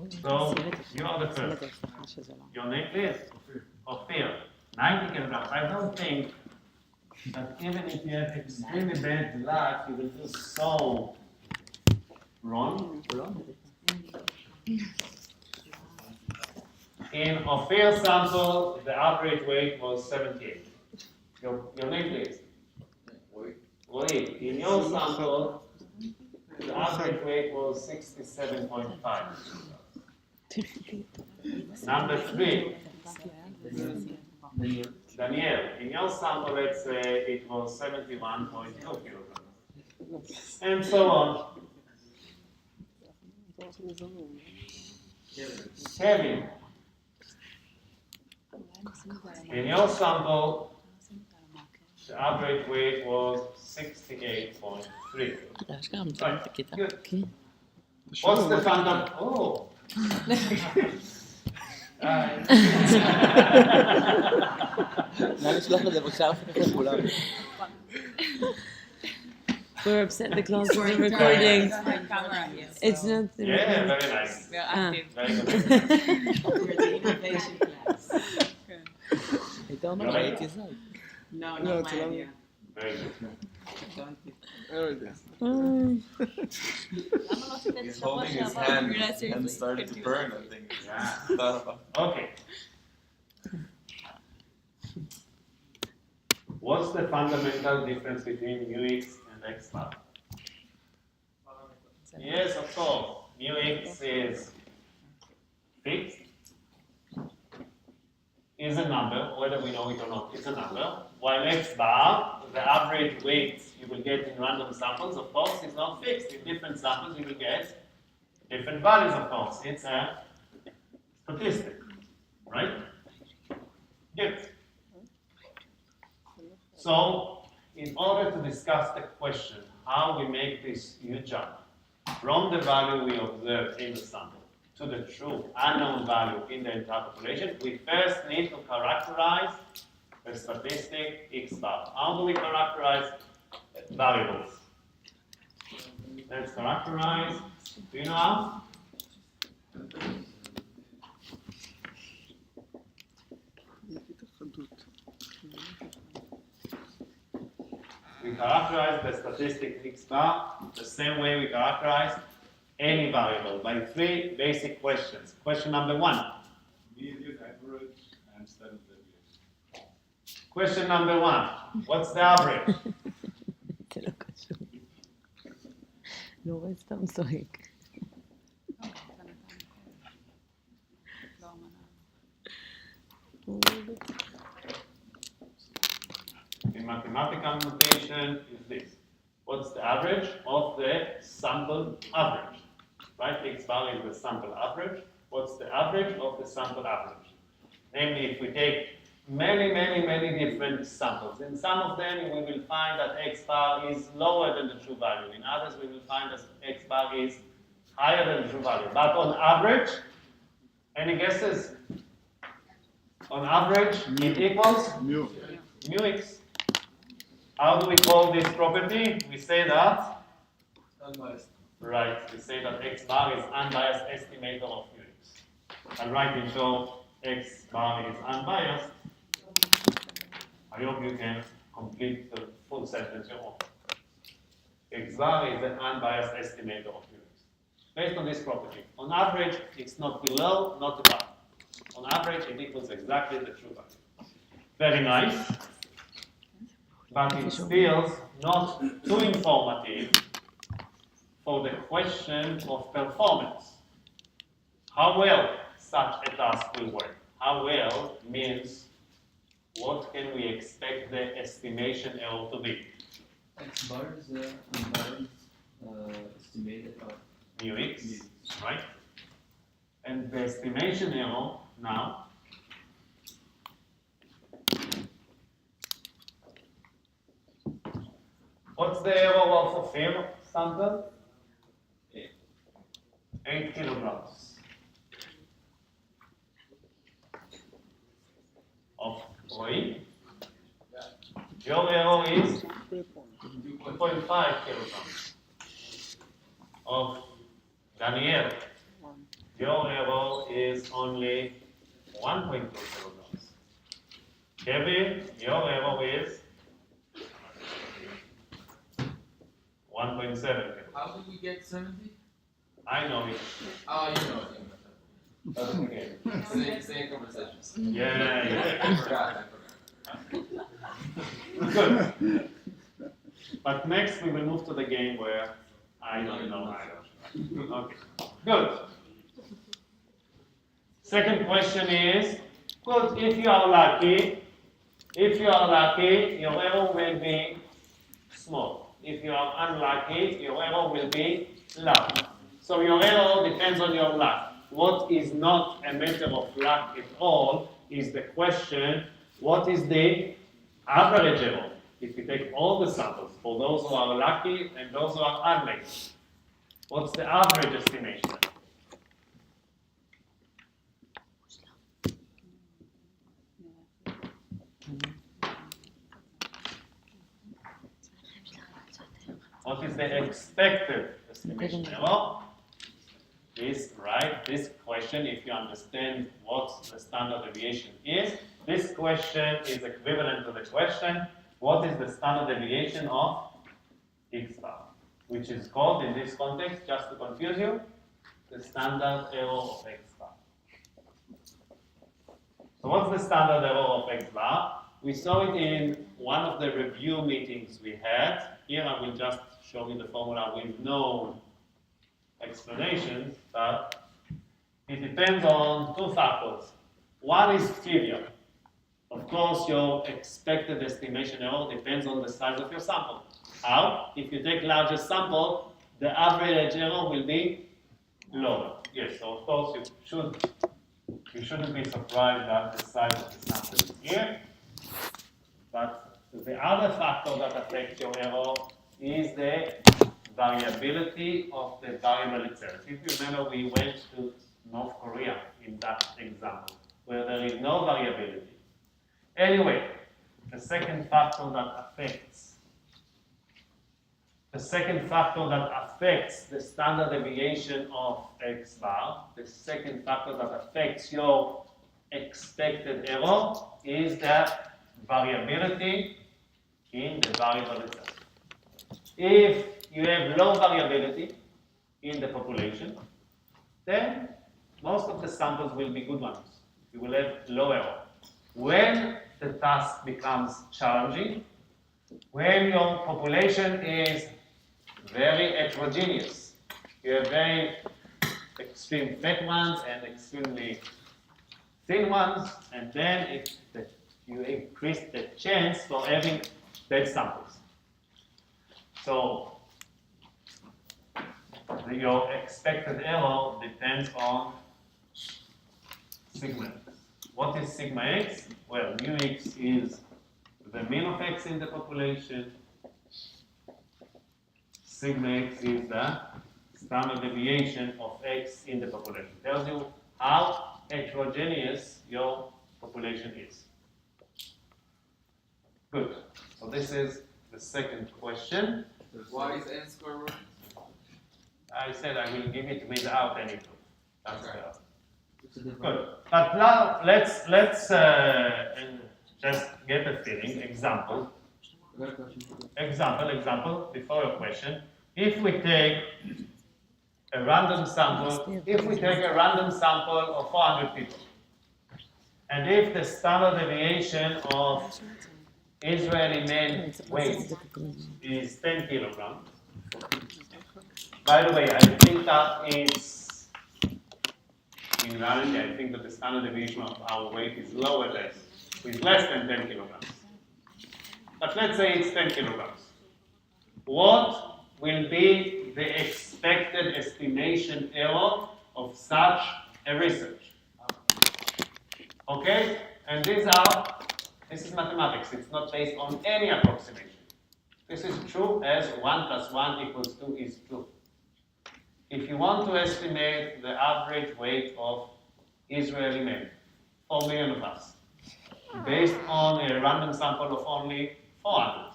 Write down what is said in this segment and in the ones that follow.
So you are the first. Your name is Ophir. 90 kilograms. I don't think that even if you have extremely bad luck, you will do so wrong. In Ophir's sample, the average weight was 78. Your name, please. Roy. In your sample, the average weight was 67.5. Number 3. Daniel, in your sample, let's say it was 71.2 kilograms. And so on. Kevin, in your sample, the average weight was 68.3. Right. Good. What's the fundamental? Oh. We're upset the class isn't recording. It's not. Yeah, very nice. We are active. Very good. We're the innovation class. No, not my idea. Very good. He's holding his hand and started to burn, I think. Yeah. Okay. What's the fundamental difference between Ux and X bar? Yes, of course. Ux is fixed, is a number, whether we know it or not, it's a number. While X bar, the average weight you will get in random samples, of course, is not fixed. In different samples, you will get different values, of course. It's a statistic, right? Yes. So, in order to discuss the question, how we make this huge jump from the value we observed in the sample to the true unknown value in the entire population, we first need to characterize the statistic X bar. How do we characterize variables? Let's characterize. Do you know how? We characterize the statistic X bar the same way we characterize any variable by 3 basic questions. Question number 1. Median average and standard deviation. Question number 1. What's the average? לא רואה סתם צועק. In mathematical notation is this. What's the average of the sample average? Right? X bar is the sample average. What's the average of the sample average? Namely, if we take many different samples, in some of them we will find that X bar is lower than the true value. In others we will find that X bar is higher than the true value. But on average, any guesses? On average, it equals mu X. How do we call this property? We say that Unbiased. right. We say that X bar is unbiased estimator of mu X. I'll write it so X bar is unbiased. I hope you can complete the full sentence you want. X bar is an unbiased estimator of mu X. Based on this property, on average, it's not below, not above. On average, it equals exactly the true value. Very nice. But it's still not too informative for the question of performance. How well such a task will work? How well means what can we expect the estimation error to be? X bar is the unbiased estimated of Mu X, right? And the estimation error now what's the error of Ophir sample? 8 kilograms. Of Roy. Your error is 2.5 kilograms. Of Daniel. your error is only 1.2 kilograms. Kevin, your error is 1.7 kilograms. How did we get 70? I know it. Oh, you know it. That's okay. Same conversations. Yeah. I forgot. Good. But next we will move to the game where I don't know either. Okay. Good. Second question is, good, if you are lucky, your error will be small. If you are unlucky, your error will be large. So your error depends on your luck. What is not a matter of luck at all is the question, what is the average error? If you take all the samples for those who are lucky and those who are unlucky, what's the average estimation? What is the expected estimation error? This question, if you understand what the standard deviation is, this question is equivalent to the question, what is the standard deviation of X bar, which is called in this context, just to confuse you, the standard error of X bar. So what's the standard error of X bar? We saw it in one of the review meetings we had. Here I will just show you the formula with no explanations, but it depends on two factors. One is trivial. Of course, your expected estimation error depends on the size of your sample. How? If you take larger sample, the average error will be lower. Yes, so of course you shouldn't be surprised that the size of the sample is here. But the other factor that affects your error is the variability of the variable itself. If you remember, we went to North Korea in that example, where there is no variability. Anyway, the second factor that affects the standard deviation of X bar, the second factor that affects your expected error is the variability in the variable itself. If you have low variability in the population, then most of the samples will be good ones. You will have low error. When the task becomes challenging, when your population is very heterogeneous, you have very extreme fat ones and extremely thin ones, and then you increase the chance for having bad samples. So your expected error depends on sigma x. What is sigma x? Well, mu x is the mean of x in the population. Sigma x is the standard deviation of x in the population. Tells you how heterogeneous your population is. Good. So this is the second question. Why is n square root? I said I will give it without any proof. That's Okay. Good. But now let's just get a feeling. Example. Before your question. If we take a random sample of 400 people, and if the standard deviation of Israeli men weight is 10 kilograms. By the way, I think that is, in reality, I think that the standard deviation of our weight is less than 10 kilograms. But let's say it's 10 kilograms. What will be the expected estimation error of such a research? Okay? And this is mathematics. It's not based on any approximation. This is true as 1 plus 1 equals 2 is true. If you want to estimate the average weight of Israeli men, 4 million of us, based on a random sample of only 400,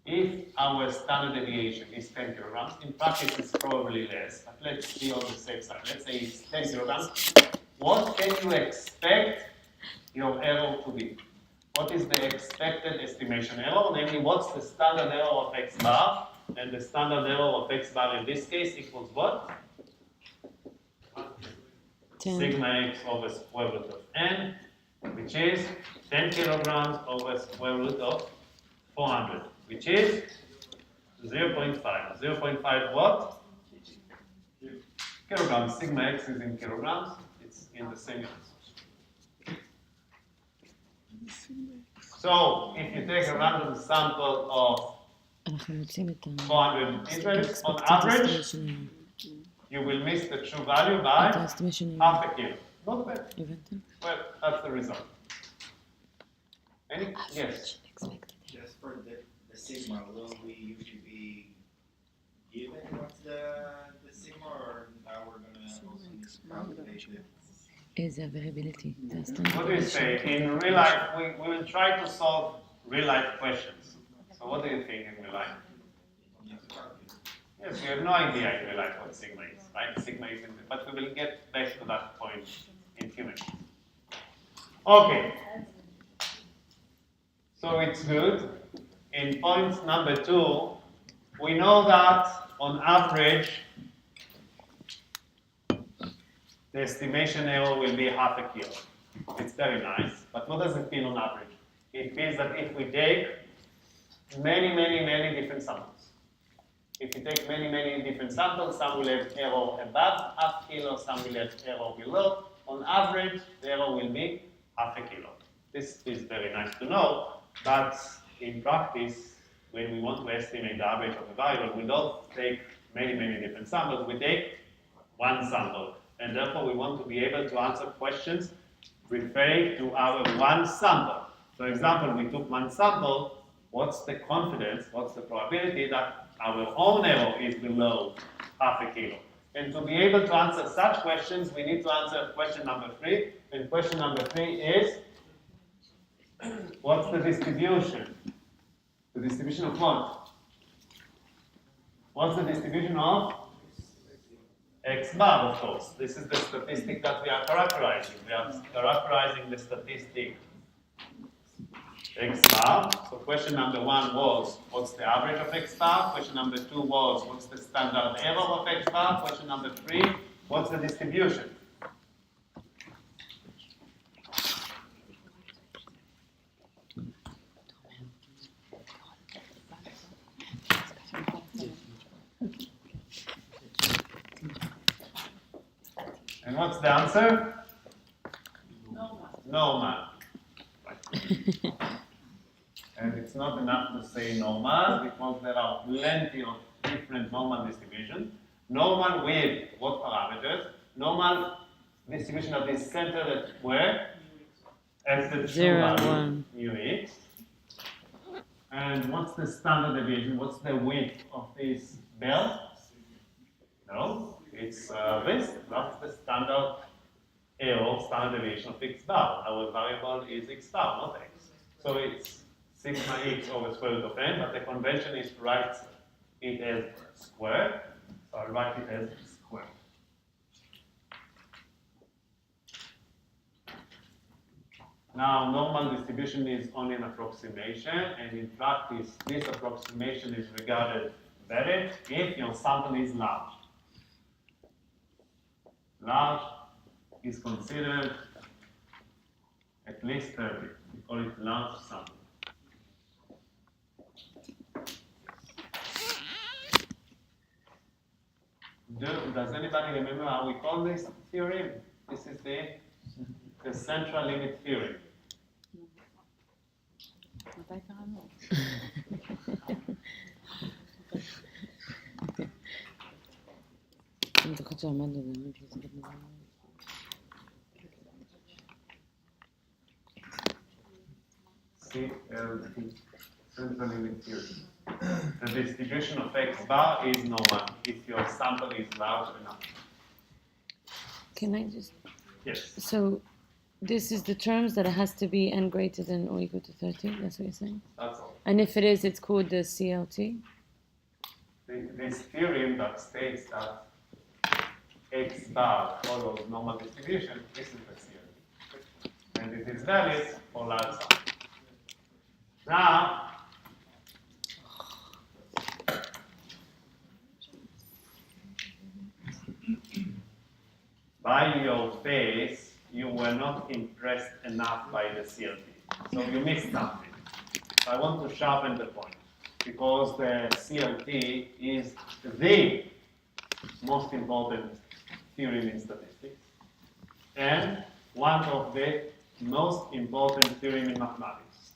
if our standard deviation is 10 kilograms, in practice it's probably less, but let's see on the safe side. Let's say it's 10 kilograms. What can you expect your error to be? What is the expected estimation error? Namely, what's the standard error of x bar? And the standard error of x bar in this case equals what? 10. Sigma x over square root of n, which is 10 kilograms over square root of 400, which is 0.5. 0.5 what? Kilograms. Sigma x is in kilograms. It's in the same units. So, if you take a random sample of אנחנו מוצאים את 400 intervals, on average, you will miss the true value by half a kilo. Not bad. הבנתם? Well, that's the result. Any? Yes. Just for the sigma, will we usually be given what's the sigma, or now we're gonna also need to calculate it? Is a variability. What do you say? In real life, we will try to solve real life questions. So what do you think in real life? You have to calculate. Yes, we have no idea in real life what sigma is, right? Sigma is in the, but we will get back to that point in a few minutes. Okay. So it's good. In point number 2, we know that on average, the estimation error will be half a kilo. It's very nice, but what does it mean on average? It means that if we take many different samples, if you take many different samples, some will have error above half kilo, some will have error below. On average, the error will be half a kilo. This is very nice to know, but in practice, when we want to estimate the average of a variable, we don't take many different samples, we take one sample. And therefore, we want to be able to answer questions referring to our one sample. For example, we took one sample, what's the confidence, what's the probability that our own error is below half a kilo? And to be able to answer such questions, we need to answer question number 3. And question number 3 is, what's the distribution? The distribution of what? What's the distribution of x bar, of course. This is the statistic that we are characterizing. We are characterizing the statistic x bar. So question number 1 was, what's the average of x bar? Question number 2 was, what's the standard error of x bar? Question number 3, what's the distribution? And what's the answer? Normal. Right. And it's not enough to say normal because there are plenty of different normal distributions. Normal with what parameters? Normal distribution that is centered at where? As the true value, μx. And what's the standard deviation? What's the width of this bell? No. It's this, that's the standard error, standard deviation of x bar. Our variable is x bar, not x. So it's sigma x over square root of n, but the convention is to write it as square. So I'll write it as square. Now, normal distribution is only an approximation, and in practice, this approximation is regarded valid if your sample is large. Large is considered at least 30. We call it large sample. Does anybody remember how we call this theorem? This is the central limit theorem. CLT, central limit theorem. The distribution of x bar is normal if your sample is large enough. Can I just? Yes. So, this is the terms that it has to be n greater than or equal to 30. That's what you're saying. That's all. And if it is, it's called the CLT? This theorem that states that X bar follows normal distribution isn't a CLT. And it is valid for large sum. Now, by your face, you were not impressed enough by the CLT. So you missed something. So I want to sharpen the point, because the CLT is the most important theorem in statistics and one of the most important theorem in mathematics.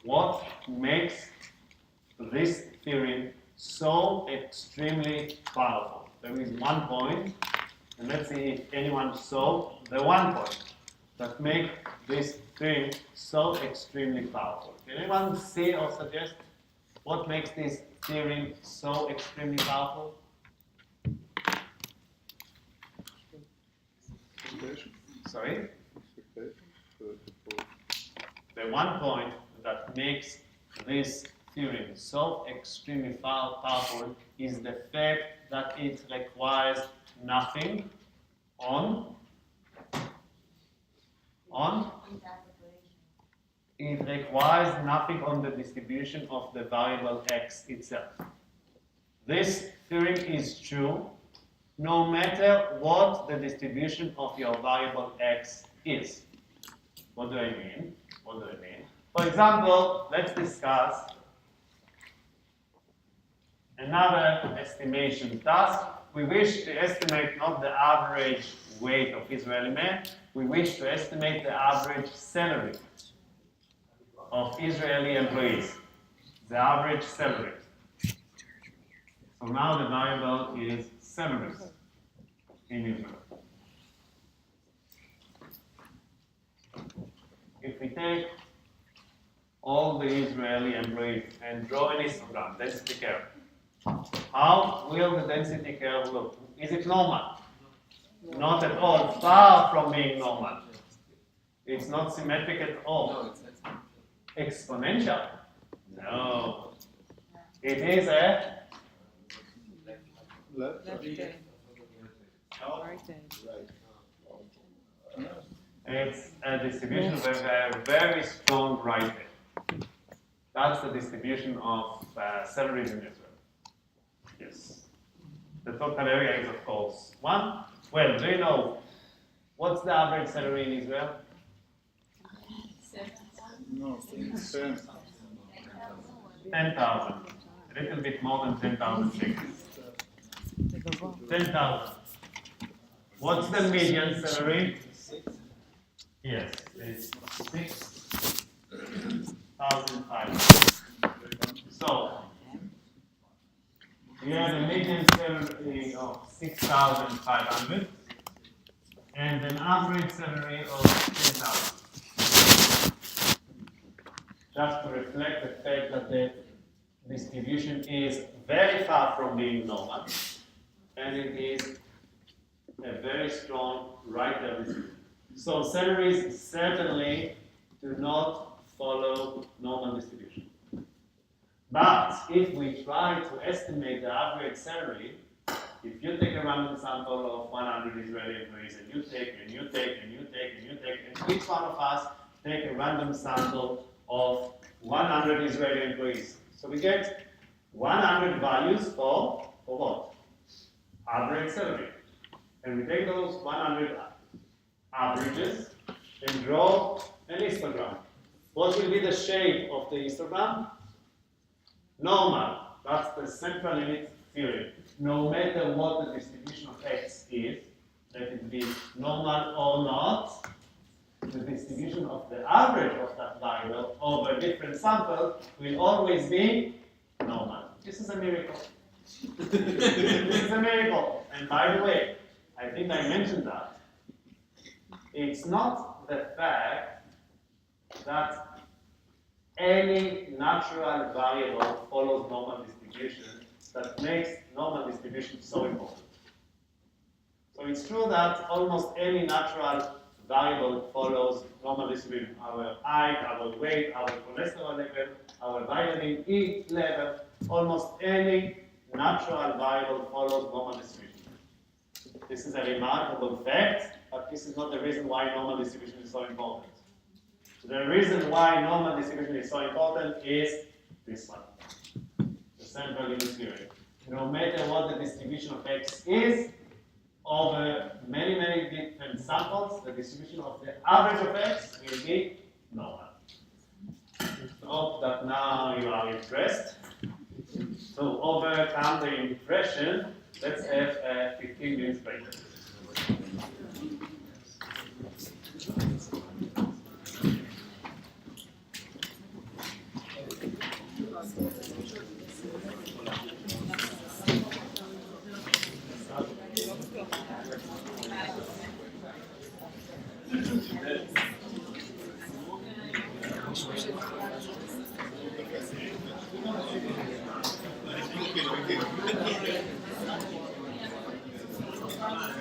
What makes this theorem so extremely powerful? There is one point, and let's see if anyone saw the one point that makes this theorem so extremely powerful. Can anyone see or suggest what makes this theorem so extremely powerful? Sorry? The one point that makes this theorem so extremely powerful is the fact that it requires nothing on it requires nothing on the distribution of the variable x itself. This theorem is true no matter what the distribution of your variable x is. What do I mean? For example, let's discuss another estimation task. We wish to estimate not the average weight of Israeli men, we wish to estimate the average salary of Israeli employees. The average salary. So now the variable is salaries in Israel. If we take all the Israeli employees and draw an histogram, density curve, how will the density curve look? Is it normal? Not at all. Far from being normal. It's not symmetric at all. Exponential? No. It is a It's a distribution with a very strong right hand. That's the distribution of salaries in Israel. Yes. The total area is, of course, 1. Well, do you know what's the average salary in Israel? No, 10. 10,000. A little bit more than 10,000 shekels. 10,000. What's the median salary? Yes, it's 6,500. So, you have a median salary of 6,500 and an average salary of 10,000. Just to reflect the fact that the distribution is very far from being normal, and it is a very strong right-hand distribution. So salaries certainly do not follow normal distribution. But if we try to estimate the average salary, if you take a random sample of 100 Israeli employees and you take, and each one of us take a random sample of 100 Israeli employees. So we get 100 values for what? Average salary. And we take those 100 averages and draw an histogram. What will be the shape of the histogram? Normal. That's the central limit theorem. No matter what the distribution of x is, let it be normal or not, the distribution of the average of that variable over different samples will always be normal. This is a miracle. This is a miracle. And by the way, I think I mentioned that. It's not the fact that any natural variable follows normal distribution that makes normal distribution so important. So it's true that almost any natural variable follows normal distribution. Our height, our weight, our cholesterol level, our vitamin E level, almost any natural variable follows normal distribution. This is a remarkable fact, but this is not the reason why normal distribution is so important. So the reason why normal distribution is so important is this one, the sample limit theory. No matter what the distribution of X is, over many, many different samples, the distribution of the average of X will be normal. I hope that now you are impressed. So overcome the impression, let's have a 15 minutes break. Thank you.